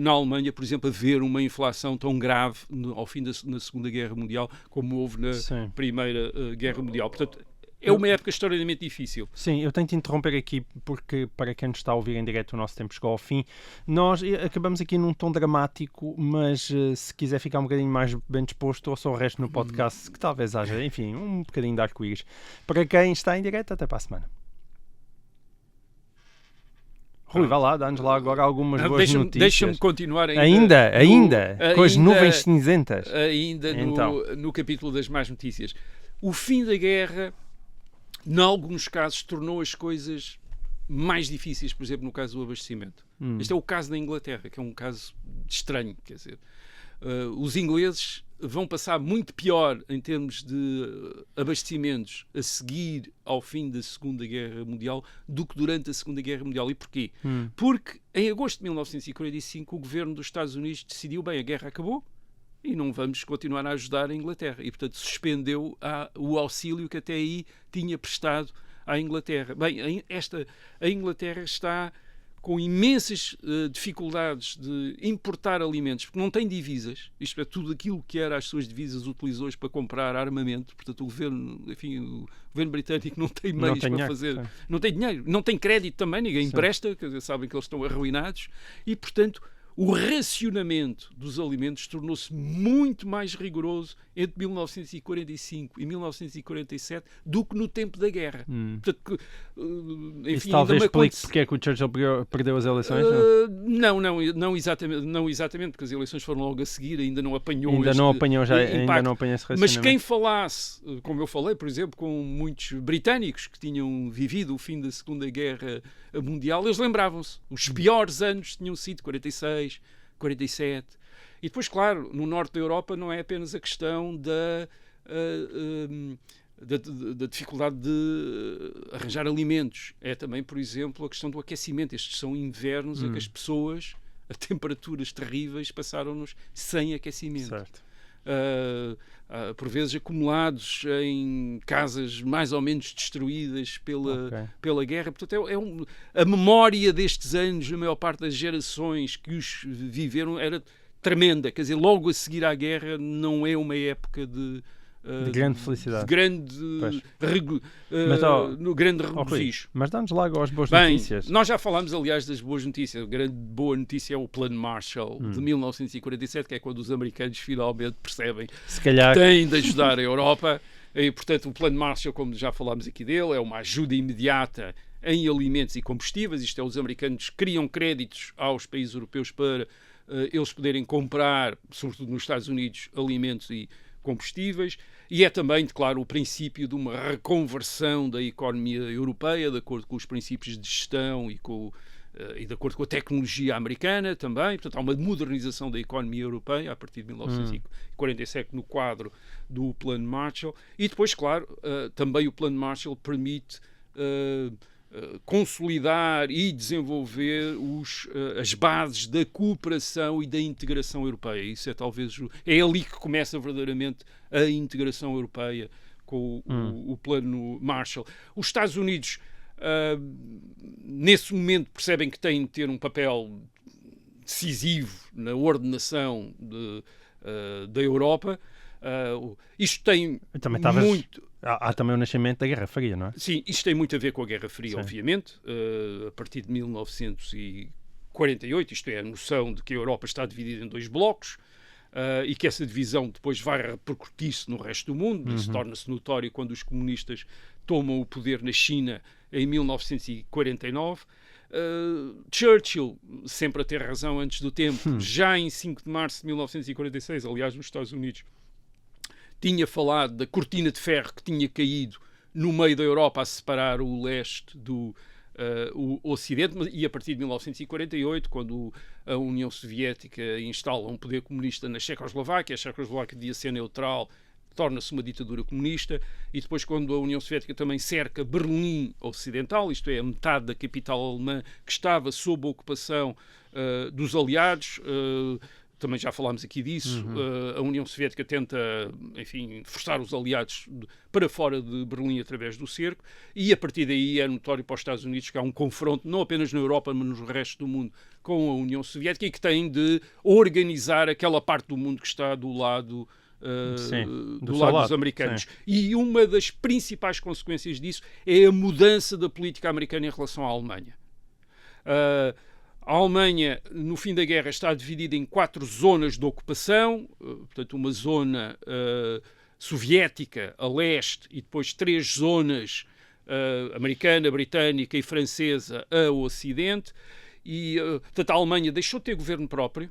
na Alemanha, por exemplo, haver uma inflação tão grave ao fim na Segunda Guerra Mundial como houve na Primeira Guerra Mundial. Portanto, é uma época extraordinariamente difícil. Sim, eu tenho de interromper aqui porque, para quem nos está a ouvir em direto, o nosso tempo chegou ao fim. Nós acabamos aqui num tom dramático, mas se quiser ficar um bocadinho mais bem disposto, ouça o resto no podcast, que talvez haja, enfim, um bocadinho de arco-íris. Para quem está em direto, até para a semana. Rui, vá lá, dá-nos lá agora algumas boas notícias. Deixa-me continuar ainda com as nuvens cinzentas. Ainda no capítulo das más notícias. O fim da guerra, em alguns casos, tornou as coisas mais difíceis, por exemplo, no caso do abastecimento. Este é o caso da Inglaterra, que é um caso estranho, quer dizer, os ingleses vão passar muito pior em termos de abastecimentos a seguir ao fim da Segunda Guerra Mundial do que durante a Segunda Guerra Mundial. E porquê? Porque em agosto de 1945 o governo dos Estados Unidos decidiu, bem, a guerra acabou, e não vamos continuar a ajudar a Inglaterra. E, portanto, suspendeu o auxílio que até aí tinha prestado à Inglaterra. Bem, a Inglaterra está com imensas dificuldades de importar alimentos, porque não tem divisas. Isto é, tudo aquilo que era as suas divisas utilizou-as para comprar armamento. Portanto, o governo britânico não tem meios para fazer. Sim. Não tem dinheiro, não tem crédito também, ninguém empresta, quer dizer, sabem que eles estão arruinados. E, portanto, o racionamento dos alimentos tornou-se muito mais rigoroso entre 1945 e 1947 do que no tempo da guerra. Portanto, enfim, isso talvez explique porque é que o Churchill perdeu as eleições? Não exatamente, porque as eleições foram logo a seguir, ainda não apanhou ainda não apanhou esse racionamento. Mas quem falasse, como eu falei, por exemplo, com muitos britânicos que tinham vivido o fim da Segunda Guerra Mundial, eles lembravam-se. Os piores anos tinham sido 46, 47. E depois, claro, no norte da Europa não é apenas a questão da dificuldade de arranjar alimentos. É também, por exemplo, a questão do aquecimento. Estes são invernos em que as pessoas, a temperaturas terríveis, passaram-nos sem aquecimento. Certo. Por vezes acumulados em casas mais ou menos destruídas pela guerra. Portanto, a memória destes anos, na maior parte das gerações que os viveram, era tremenda. Quer dizer, logo a seguir à guerra não é uma época de grande felicidade. De grande regozijo. Mas dá-nos lá agora as boas notícias. Nós já falámos, aliás, das boas notícias. A grande boa notícia é o Plano Marshall de 1947, que é quando os americanos finalmente percebem que têm de ajudar a Europa. E, portanto, o Plano Marshall, como já falámos aqui dele, é uma ajuda imediata em alimentos e combustíveis. Isto é, os americanos criam créditos aos países europeus para eles poderem comprar, sobretudo nos Estados Unidos, alimentos e combustíveis, e é também, claro, o princípio de uma reconversão da economia europeia, de acordo com os princípios de gestão e de acordo com a tecnologia americana também. Portanto, há uma modernização da economia europeia a partir de 1947 no quadro do Plano Marshall. E depois, claro, também o Plano Marshall permite consolidar e desenvolver as bases da cooperação e da integração europeia. Isso é talvez é ali que começa verdadeiramente a integração europeia com o Plano Marshall. Os Estados Unidos, nesse momento, percebem que têm de ter um papel decisivo na ordenação da Europa. Isto tem muito... Há também o nascimento da Guerra Fria, não é? Sim, isto tem muito a ver com a Guerra Fria, obviamente. A partir de 1948, isto é, a noção de que a Europa está dividida em dois blocos e que essa divisão depois vai repercutir-se no resto do mundo. Isso torna-se notório quando os comunistas tomam o poder na China em 1949. Churchill, sempre a ter razão antes do tempo, já em 5 de março de 1946, aliás, nos Estados Unidos, tinha falado da cortina de ferro que tinha caído no meio da Europa a separar o leste do o Ocidente, e a partir de 1948, quando a União Soviética instala um poder comunista na Checoslováquia, a Checoslováquia devia ser neutral, torna-se uma ditadura comunista, e depois quando a União Soviética também cerca Berlim Ocidental, isto é, a metade da capital alemã que estava sob a ocupação dos aliados, também já falámos aqui disso, a União Soviética tenta, enfim, forçar os aliados para fora de Berlim através do cerco, e a partir daí é notório para os Estados Unidos que há um confronto, não apenas na Europa, mas no resto do mundo, com a União Soviética, e que tem de organizar aquela parte do mundo que está do lado dos americanos. Sim. E uma das principais consequências disso é a mudança da política americana em relação à Alemanha. A Alemanha, no fim da guerra, está dividida em 4 zonas de ocupação, portanto, uma zona soviética a leste e depois 3 zonas americana, britânica e francesa a ocidente. E, portanto, a Alemanha deixou de ter governo próprio,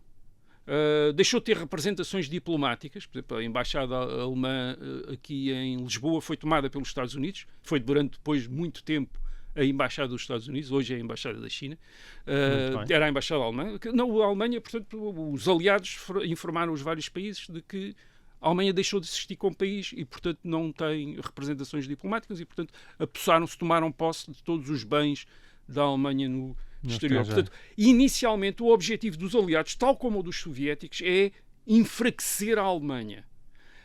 deixou de ter representações diplomáticas. Por exemplo, a embaixada alemã aqui em Lisboa foi tomada pelos Estados Unidos, foi durante depois muito tempo a embaixada dos Estados Unidos, hoje é a embaixada da China, era a embaixada alemã. Na Alemanha, portanto, os aliados informaram os vários países de que a Alemanha deixou de existir como país e, portanto, não tem representações diplomáticas e, portanto, tomaram posse de todos os bens da Alemanha no exterior. Portanto, inicialmente, o objetivo dos aliados, tal como o dos soviéticos, é enfraquecer a Alemanha.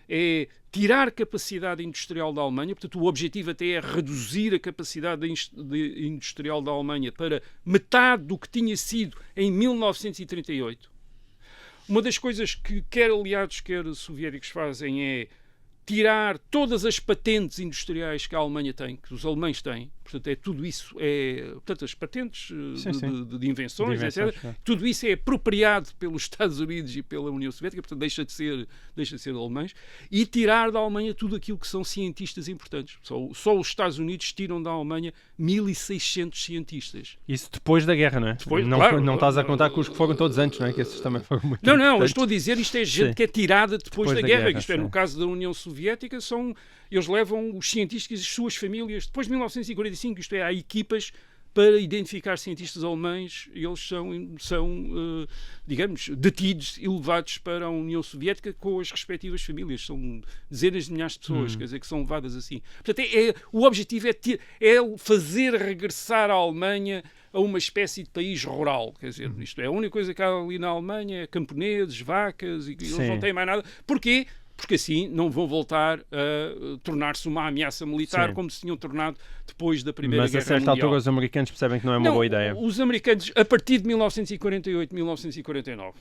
É tirar capacidade industrial da Alemanha, portanto, o objetivo até é reduzir a capacidade industrial da Alemanha para metade do que tinha sido em 1938. Uma das coisas que quer aliados, quer soviéticos fazem é tirar todas as patentes industriais que a Alemanha tem, que os alemães têm. Portanto, é tudo isso, portanto, as patentes de invenções, etc. Tudo isso é apropriado pelos Estados Unidos e pela União Soviética, portanto, deixa de ser alemães, e tirar da Alemanha tudo aquilo que são cientistas importantes. Só os Estados Unidos tiram da Alemanha 1.600 cientistas. Isso depois da guerra, não é? Depois, não, claro, não estás a contar com os que foram todos antes, não é? Que esses também foram muito Não, importantes. eu estou a dizer, isto é gente que é tirada depois da guerra. Isto é, sim. no caso da União Soviética, eles levam os cientistas e as suas famílias, depois de 1945, isto é, há equipas para identificar cientistas alemães, e eles são digamos, detidos e levados para a União Soviética com as respectivas famílias. São dezenas de milhares de pessoas, quer dizer, que são levadas assim. Portanto, o objetivo é fazer regressar a Alemanha a uma espécie de país rural. Quer dizer, isto é, a única coisa que há ali na Alemanha é camponeses, vacas, e eles não têm mais nada. Porquê? Porque assim não vão voltar a tornar-se uma ameaça militar como se tinham tornado depois da Primeira Guerra Mundial. Mas a certa altura os americanos percebem que não é uma boa ideia. Os americanos, a partir de 1948, 1949,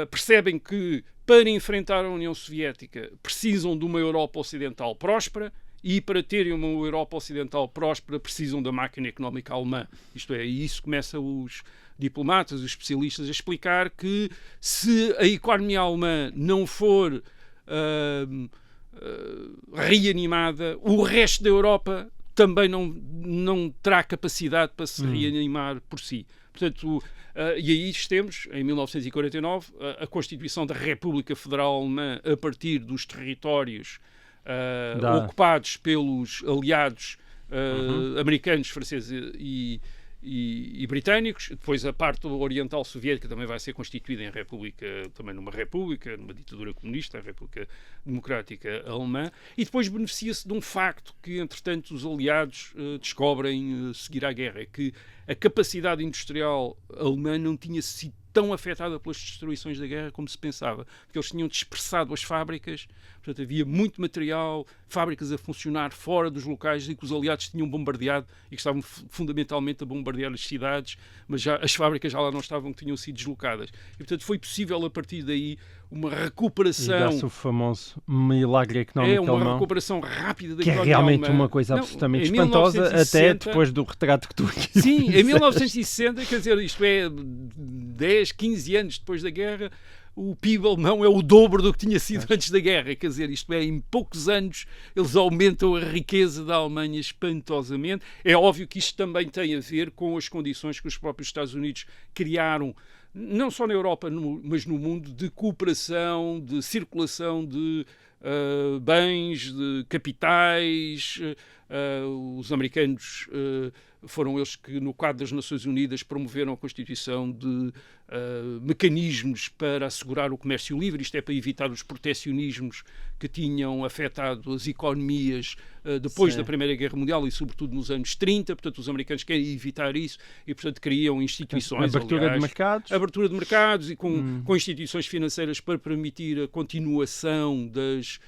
percebem que para enfrentar a União Soviética precisam de uma Europa Ocidental próspera, e para terem uma Europa Ocidental próspera precisam da máquina económica alemã. Isto é, e isso começa os diplomatas, os especialistas a explicar que se a economia alemã não for reanimada, o resto da Europa também não terá capacidade para se reanimar por si. Portanto, e aí temos, em 1949, a Constituição da República Federal Alemã a partir dos territórios ocupados pelos aliados americanos, franceses e britânicos. Depois a parte oriental soviética também vai ser constituída em república, também numa ditadura comunista, a República Democrática Alemã, e depois beneficia-se de um facto que, entretanto, os aliados descobrem seguir à guerra, é que a capacidade industrial alemã não tinha sido tão afetada pelas destruições da guerra como se pensava, porque eles tinham dispersado as fábricas, portanto havia muito material, fábricas a funcionar fora dos locais e que os aliados tinham bombardeado e que estavam fundamentalmente a bombardear as cidades, mas já as fábricas já lá não estavam, que tinham sido deslocadas. E portanto foi possível a partir daí uma recuperação. E dá-se o famoso milagre económico alemão. É uma recuperação rápida da que economia é realmente alemã. uma coisa absolutamente Não, espantosa, 1960, até depois do retrato que tu aqui Sim, fizeste. em 1960, quer dizer, isto é 10, 15 anos depois da guerra, o PIB alemão é o dobro do que tinha sido antes da guerra. Quer dizer, isto é, em poucos anos eles aumentam a riqueza da Alemanha espantosamente. É óbvio que isto também tem a ver com as condições que os próprios Estados Unidos criaram, não só na Europa, mas no mundo, de cooperação, de circulação de bens, de capitais. Os americanos foram eles que, no quadro das Nações Unidas, promoveram a constituição de mecanismos para assegurar o comércio livre, isto é, para evitar os protecionismos que tinham afetado as economias depois da Primeira Guerra Mundial e, sobretudo, nos anos 30. Portanto, os americanos querem evitar isso e, portanto, criam instituições. Abertura de mercados. Abertura de mercados e com instituições financeiras para permitir a continuação das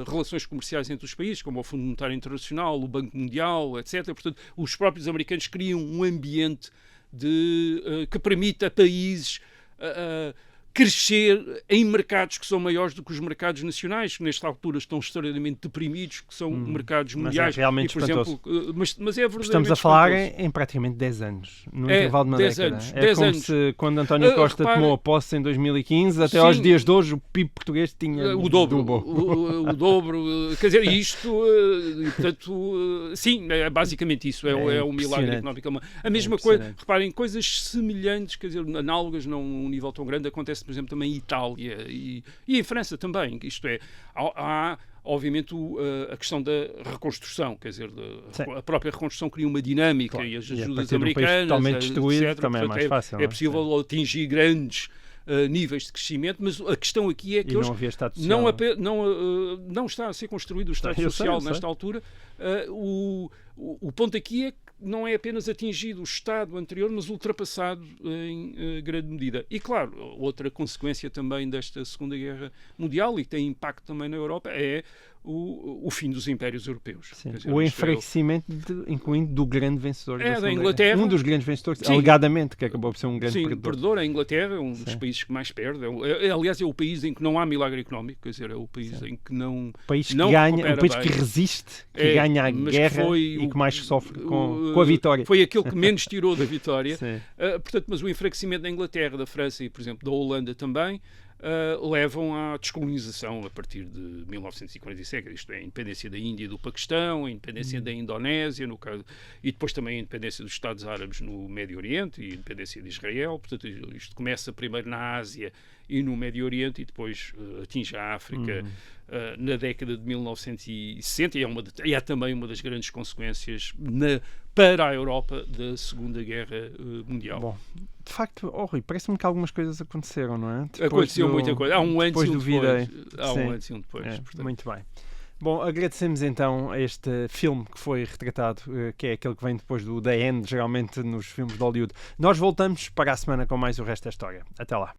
relações comerciais entre os países, como o Fundo Monetário Internacional, o Banco Mundial, etc. Portanto, os próprios americanos criam um ambiente que permite a países crescer em mercados que são maiores do que os mercados nacionais, que nesta altura estão extremamente deprimidos, que são mercados mundiais. Mas é realmente espantoso. Mas é verdadeiramente estamos a falar em praticamente 10 anos, no intervalo de uma 10 década. anos, É 10 como anos. se, quando António Costa tomou a posse em 2015, até Sim. aos dias de hoje, o PIB português tinha o dobro. O dobro. Quer dizer, isto, portanto, sim, é basicamente isso. É um milagre económico. A mesma coisa, reparem, coisas semelhantes, quer dizer, análogas, não a um nível tão grande, acontece, por exemplo, também em Itália e em França também. Isto é, há obviamente a questão da reconstrução, quer dizer, a própria reconstrução cria uma dinâmica, claro, e as ajudas americanas, totalmente destruído, etc. também Portanto, é mais fácil. É possível atingir grandes níveis de crescimento, mas a questão aqui é que não havia Estado Social, não está a ser construído o Estado Social nesta altura. O ponto aqui é que não é apenas atingido o estado anterior, mas ultrapassado em grande medida. E, claro, outra consequência também desta Segunda Guerra Mundial, e que tem impacto também na Europa, é o fim dos impérios europeus. Dizer, o enfraquecimento, incluindo do grande vencedor da Inglaterra. Um dos grandes vencedores, alegadamente, que acabou por ser um grande perdedor. A Inglaterra é um dos países que mais perde. Aliás, é o país em que não há milagre económico, quer dizer, é o país em que não... O país que não ganha, o país que resiste, que ganha a guerra e que mais sofre com a vitória. Foi aquele que menos tirou da vitória. Portanto, mas o enfraquecimento da Inglaterra, da França e, por exemplo, da Holanda também, levam à descolonização a partir de 1947, isto é, a independência da Índia e do Paquistão, a independência da Indonésia, no caso, e depois também a independência dos Estados Árabes no Médio Oriente e a independência de Israel. Portanto, isto começa primeiro na Ásia e no Médio Oriente e depois atinge a África na década de 1960 e é também uma das grandes consequências para a Europa da Segunda Guerra Mundial. Bom, de facto, Rui, parece-me que algumas coisas aconteceram, não é? Aconteceu muita coisa. Há um antes e um depois. Há um antes e um depois. Muito bem. Bom, agradecemos então a este filme que foi retratado, que é aquele que vem depois do The End, geralmente nos filmes de Hollywood. Nós voltamos para a semana com mais o resto da história. Até lá.